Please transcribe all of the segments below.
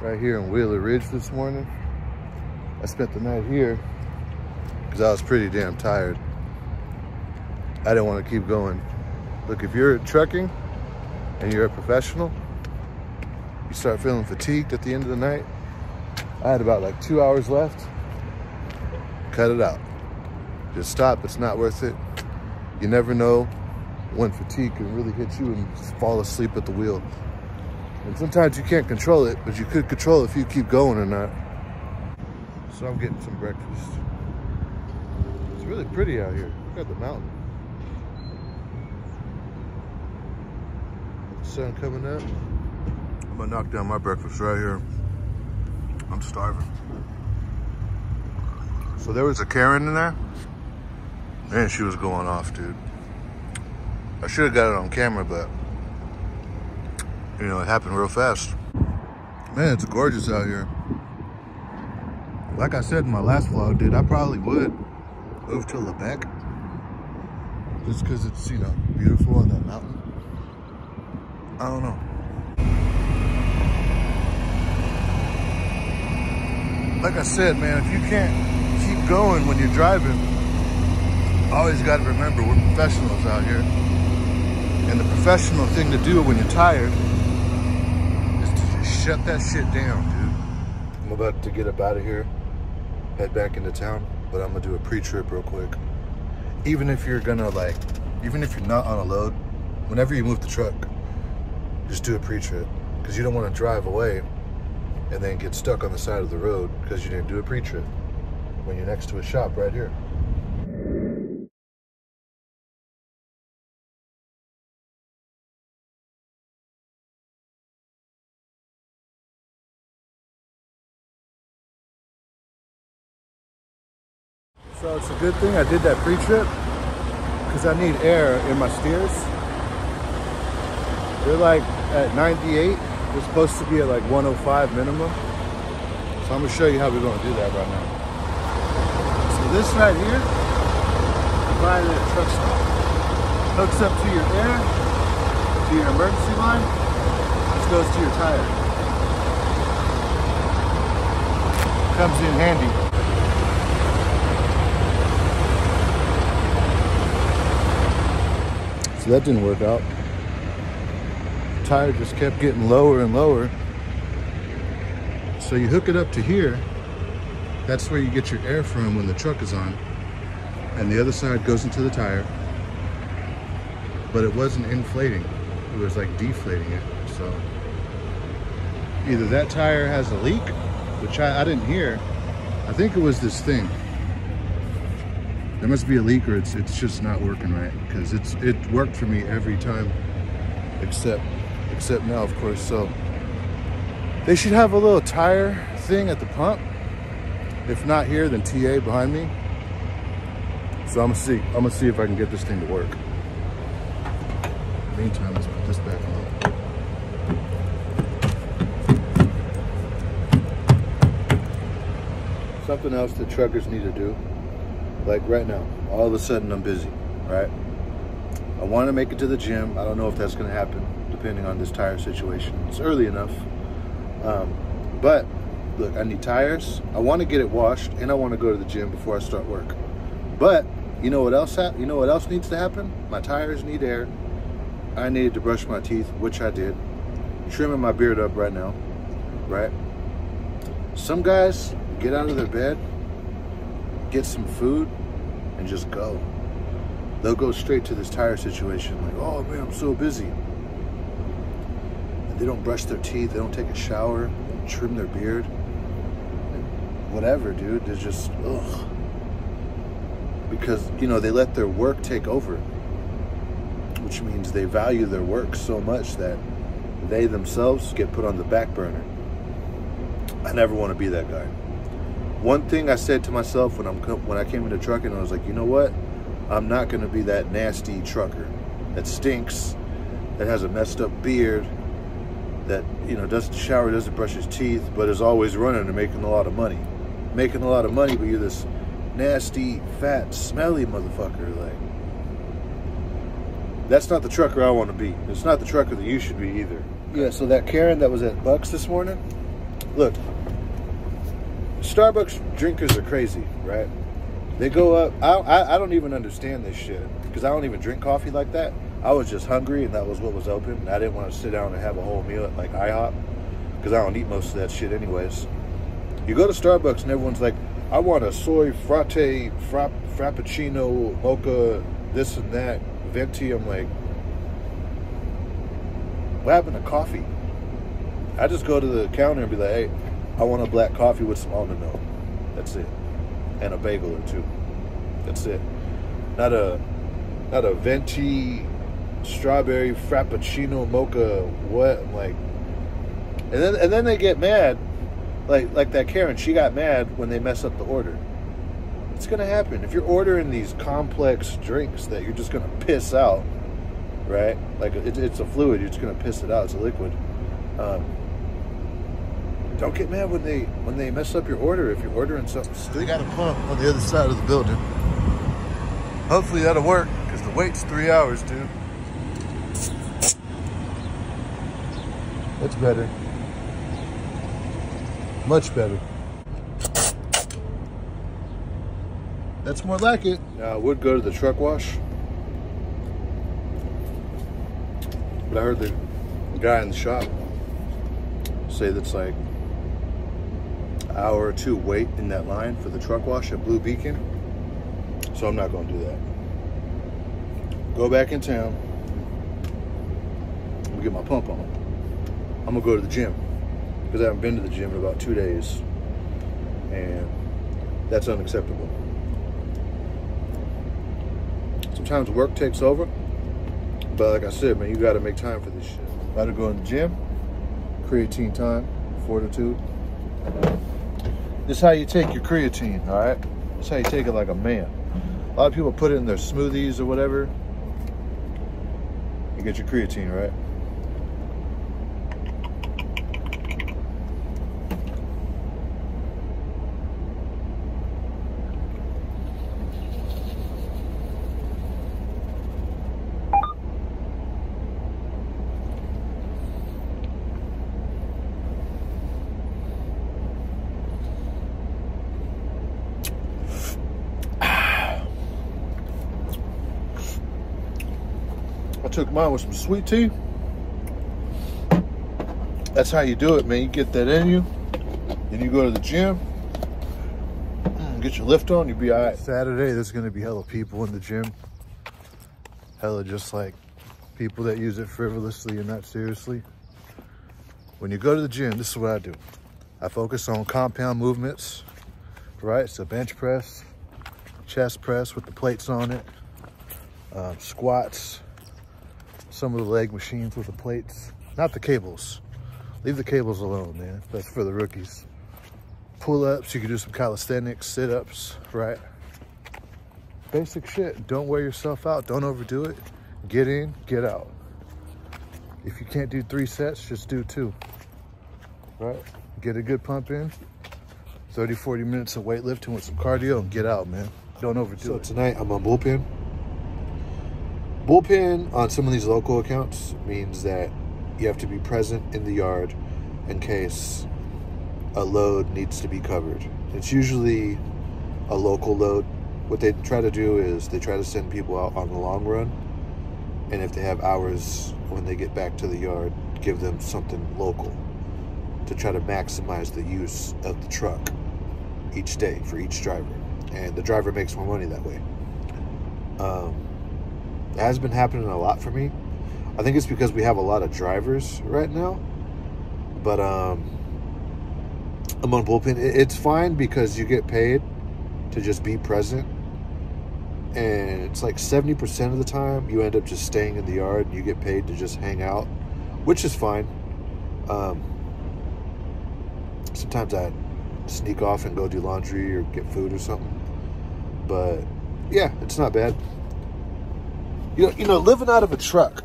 right here in Wheeler Ridge this morning. I spent the night here because I was pretty damn tired. I didn't want to keep going. Look, if you're trucking and you're a professional, you start feeling fatigued at the end of the night. I had about like 2 hours left. Cut it out. Just stop, it's not worth it. You never know when fatigue can really hit you and fall asleep at the wheel. And sometimes you can't control it, but you could control if you keep going or not. So I'm getting some breakfast. It's really pretty out here. Look at the mountain. The sun coming up. I'm gonna knock down my breakfast right here. I'm starving. So there was a Karen in there. Man, she was going off, dude. I should have got it on camera, but you know, it happened real fast. Man, it's gorgeous out here. Like I said in my last vlog, dude, I probably would move to Lebec. Just because it's, you know, beautiful on that mountain. I don't know. Like I said, man, if you can't keep going when you're driving, always got to remember we're professionals out here. And the professional thing to do when you're tired is to just shut that shit down, dude. I'm about to get up out of here, head back into town, but I'm gonna do a pre-trip real quick. Even if you're gonna even if you're not on a load, whenever you move the truck, just do a pre-trip. Because you don't want to drive away and then get stuck on the side of the road because you didn't do a pre-trip when you're next to a shop right here. So it's a good thing I did that pre-trip because I need air in my steers. They're like at 98. They're supposed to be at like 105 minimum. So I'm gonna show you how we're gonna do that right now. So this right here, you buy it at a truck stop. Hooks up to your air, to your emergency line. This goes to your tire. Comes in handy. So that didn't work out. The tire just kept getting lower and lower. So you hook it up to here. That's where you get your air from when the truck is on. And the other side goes into the tire. But it wasn't inflating. It was like deflating it. So either that tire has a leak, which I didn't hear. I think it was this thing. There must be a leak or it's just not working right, because it worked for me every time except now, of course. So they should have a little tire thing at the pump. If not here, then TA behind me. So I'm gonna see if I can get this thing to work. In the meantime, let's put this back on. Something else that truckers need to do. Like right now, all of a sudden I'm busy, right? I want to make it to the gym. I don't know if that's going to happen, depending on this tire situation. It's early enough. But look, I need tires. I want to get it washed, and I want to go to the gym before I start work. But you know what else? You know what else needs to happen? My tires need air. I needed to brush my teeth, which I did. Trimming my beard up right now, right? Some guys get out of their bed, get some food, and just go. They'll go straight to this tire situation like, oh man, I'm so busy. And they don't brush their teeth, they don't take a shower, trim their beard. Whatever, dude, they're just, ugh. Because, you know, they let their work take over. Which means they value their work so much that they themselves get put on the back burner. I never want to be that guy. One thing I said to myself when I came into trucking, I was like, you know what? I'm not going to be that nasty trucker that stinks, that has a messed up beard, that, you know, doesn't shower, doesn't brush his teeth, but is always running and making a lot of money. Making a lot of money, but you're this nasty, fat, smelly motherfucker. Like, that's not the trucker I want to be. It's not the trucker that you should be either. Yeah, so that Karen that was at Bucks this morning, Look, Starbucks drinkers are crazy, right? They go up. I don't even understand this shit because I don't even drink coffee like that. I was just hungry and that was what was open. And I didn't want to sit down and have a whole meal at like IHOP because I don't eat most of that shit anyways. You go to Starbucks and everyone's like, I want a soy frappuccino, mocha, this and that, venti. I'm like, what happened to coffee? I just go to the counter and be like, hey, I want a black coffee with some almond milk. That's it. And a bagel or two. That's it. Not a venti, strawberry, frappuccino, mocha, what? I'm like, and then they get mad. Like that Karen, she got mad when they mess up the order. It's gonna happen if you're ordering these complex drinks that you're just gonna piss out, right? Like it's a fluid, you're just gonna piss it out. It's a liquid. Don't get mad when they mess up your order if you're ordering something. They got a pump on the other side of the building. Hopefully that'll work because the wait's 3 hours, dude. That's better. Much better. That's more like it. Now, I would go to the truck wash, but I heard the guy in the shop say that's like an hour or two wait in that line for the truck wash at Blue Beacon. So I'm not going to do that. Go back in town. I'm going to get my pump on. I'm going to go to the gym. Because I haven't been to the gym in about 2 days. And that's unacceptable. Sometimes work takes over. But like I said, man, you got to make time for this shit. About to go in the gym. Creatine time. Fortitude. This is how you take your creatine, all right? This is how you take it like a man. A lot of people put it in their smoothies or whatever. You get your creatine, right? I took mine with some sweet tea. That's how you do it, man. You get that in you. Then you go to the gym. Get your lift on, you'll be all right. Saturday, there's going to be hella people in the gym. Hella just like people that use it frivolously and not seriously. When you go to the gym, this is what I do. I focus on compound movements, right? So bench press, chest press with the plates on it, squats, some of the leg machines with the plates, not the cables. Leave the cables alone, man. That's for the rookies. Pull-ups, you can do some calisthenics, sit-ups, right? Basic shit. Don't wear yourself out. Don't overdo it. Get in, get out. If you can't do 3 sets, just do 2, right? Get a good pump in. 30, 40 minutes of weightlifting with some cardio and get out, man. Don't overdo it. So tonight I'm on bullpen. Bullpen on some of these local accounts means that you have to be present in the yard in case a load needs to be covered. It's usually a local load. What they try to do is they try to send people out on the long run, and if they have hours when they get back to the yard, give them something local to try to maximize the use of the truck each day for each driver, and the driver makes more money that way. It has been happening a lot for me. I think it's because we have a lot of drivers right now, but I'm on bullpen. It's fine because you get paid to just be present, and it's like 70% of the time you end up just staying in the yard and you get paid to just hang out, which is fine. Sometimes I sneak off and go do laundry or get food or something, but yeah, it's not bad. You know, living out of a truck.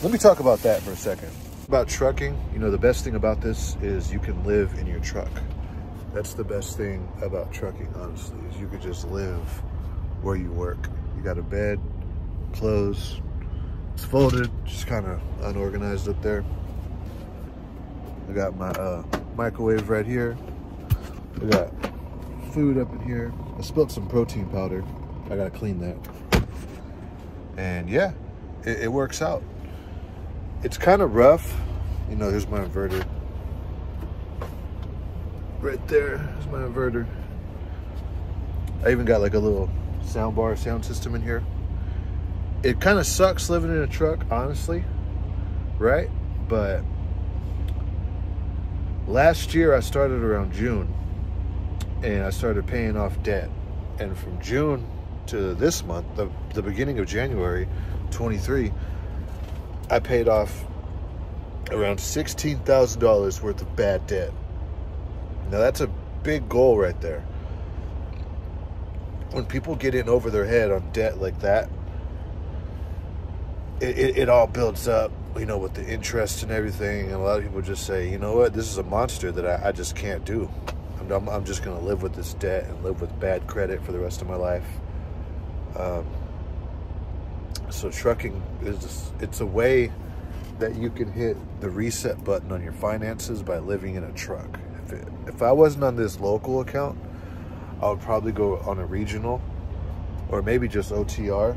Let me talk about that for a second. About trucking, you know, the best thing about this is you can live in your truck. That's the best thing about trucking, honestly, is you could just live where you work. You got a bed, clothes, it's folded, just kind of unorganized up there. I got my Microwave right here. We got food up in here. I spilled some protein powder. I gotta clean that. And yeah, it works out. It's kind of rough. You know, here's my inverter. Right there is my inverter. I even got like a little sound system in here. It kind of sucks living in a truck, honestly, right? But last year I started around June and I started paying off debt. And from June to this month, the beginning of January 23, I paid off around $16,000 worth of bad debt. Now that's a big goal right there. When people get in over their head on debt like that, it all builds up, you know, with the interest and everything. And a lot of people just say, you know what, this is a monster that I just can't do. I'm just going to live with this debt and live with bad credit for the rest of my life. So trucking it's a way that you can hit the reset button on your finances by living in a truck. If I wasn't on this local account, I would probably go on a regional or maybe just OTR.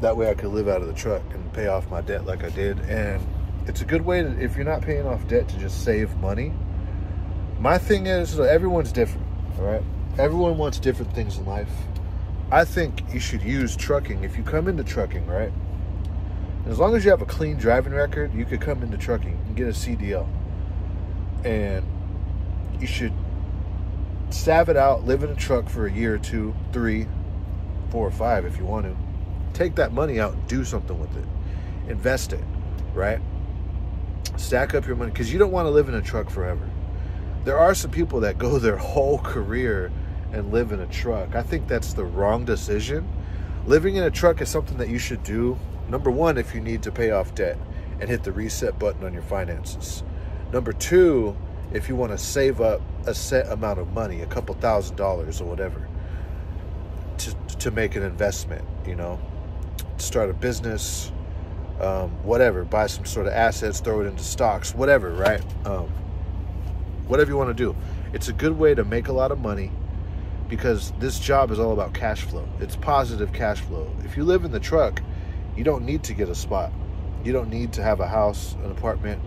That way I could live out of the truck and pay off my debt like I did. And it's a good way to, if you're not paying off debt, to just save money. My thing is, everyone's different, all right? Everyone wants different things in life. I think you should use trucking. If you come into trucking, right? As long as you have a clean driving record, you could come into trucking and get a CDL. And you should salve it out, live in a truck for a year or 2, 3, 4 or 5 if you want to. Take that money out and do something with it. Invest it, right? Stack up your money, because you don't want to live in a truck forever. There are some people that go their whole career and live in a truck. I think that's the wrong decision. Living in a truck is something that you should do, number one, if you need to pay off debt and hit the reset button on your finances. Number two, if you want to save up a set amount of money, a couple $1,000s or whatever, to make an investment, you know, start a business, whatever, buy some sort of assets, throw it into stocks, whatever, right? Whatever you want to do. It's a good way to make a lot of money, because this job is all about cash flow. It's positive cash flow. If you live in the truck, you don't need to get a spot. You don't need to have a house, an apartment,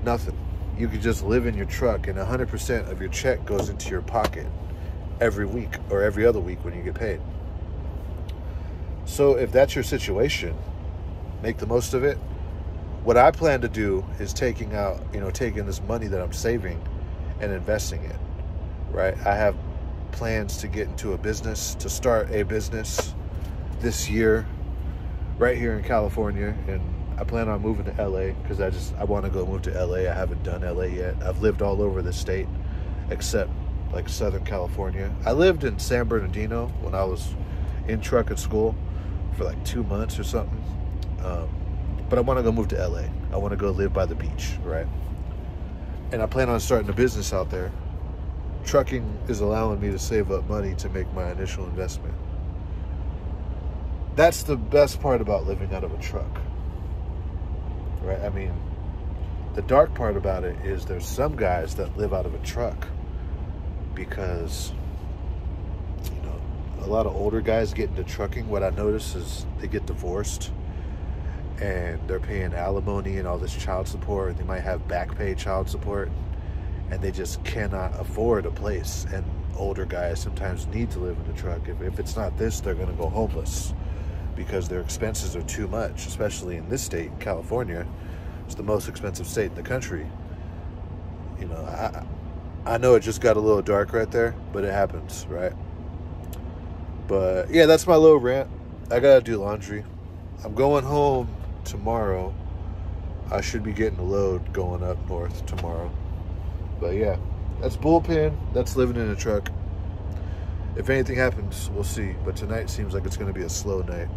nothing. You could just live in your truck, and 100% of your check goes into your pocket every week or every other week when you get paid. So if that's your situation, make the most of it. What I plan to do is taking this money that I'm saving and investing it, right? I have plans to get into a business, to start a business this year right here in California, and I plan on moving to LA because I want to go move to LA. I haven't done LA yet. I've lived all over the state except like Southern California. I lived in San Bernardino when I was in truck at school for like 2 months or something. But I want to go move to LA. I want to go live by the beach, right? And I plan on starting a business out there. Trucking is allowing me to save up money to make my initial investment. That's the best part about living out of a truck, right? I mean, the dark part about it is there's some guys that live out of a truck because, you know, a lot of older guys get into trucking. What I notice is they get divorced and they're paying alimony and all this child support. They might have back pay child support, and they just cannot afford a place. And older guys sometimes need to live in a truck. If it's not this, they're going to go homeless because their expenses are too much, especially in this state, California. It's the most expensive state in the country. You know, I know it just got a little dark right there, but it happens, right? But yeah, that's my little rant. I got to do laundry. I'm going home tomorrow. I should be getting a load going up north tomorrow. But yeah, that's bullpen. That's living in a truck. If anything happens, we'll see. But tonight seems like it's going to be a slow night.